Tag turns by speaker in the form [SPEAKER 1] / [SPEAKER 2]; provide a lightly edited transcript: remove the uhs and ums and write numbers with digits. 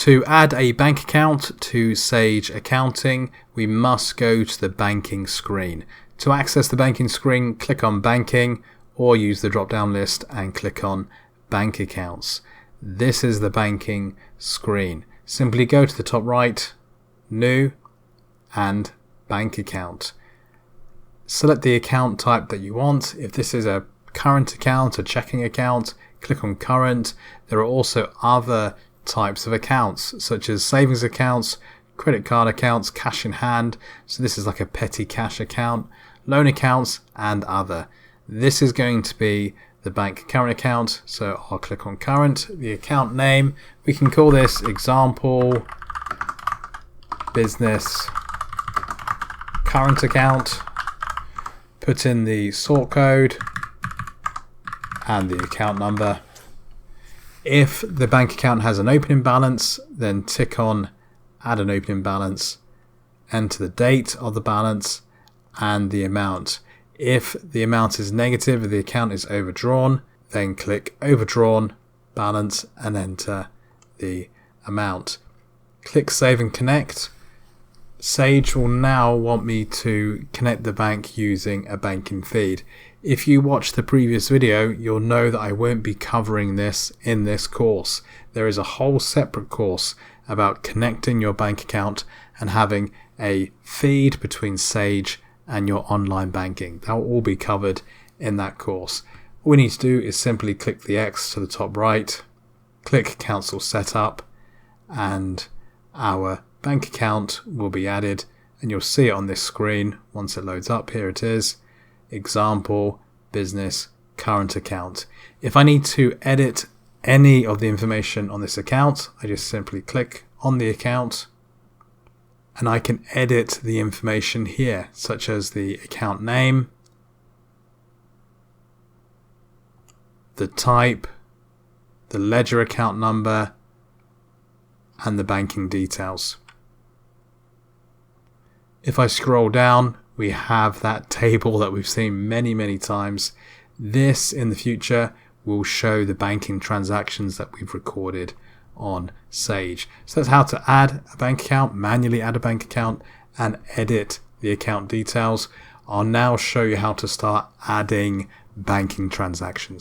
[SPEAKER 1] To add a bank account to Sage Accounting, we must go to the banking screen. To access the banking screen, click on Banking or use the drop-down list and click on Bank Accounts. This is the banking screen. Simply go to the top right, New and Bank Account. Select the account type that you want. If this is a current account, a checking account, click on Current. There are also other types of accounts such as savings accounts, credit card accounts, cash in hand. So this is like a petty cash account, loan accounts and other. This is going to be the bank current account. So I'll click on Current. The account name, we can call this Example Business Current Account. Put in the sort code and the account number. If the bank account has an opening balance, then tick on Add an opening balance, enter the date of the balance and the amount. If the amount is negative, if the account is overdrawn, then click Overdrawn Balance and enter the amount. Click Save and Connect. Sage will now want me to connect the bank using a banking feed. If you watched the previous video, you'll know that I won't be covering this in this course. There is a whole separate course about connecting your bank account and having a feed between Sage and your online banking. That will all be covered in that course. All we need to do is simply click the X to the top right, click Cancel Setup, and our bank account will be added, and you'll see it on this screen once it loads up. Here it is, Example Business Current Account. If I need to edit any of the information on this account, I just simply click on the account and I can edit the information here, such as the account name, the type, the ledger account number, and the banking details. If I scroll down, we have that table that we've seen many times. This in the future will show the banking transactions that we've recorded on Sage. So that's how to add a bank account, manually add a bank account and edit the account details. I'll now show you how to start adding banking transactions.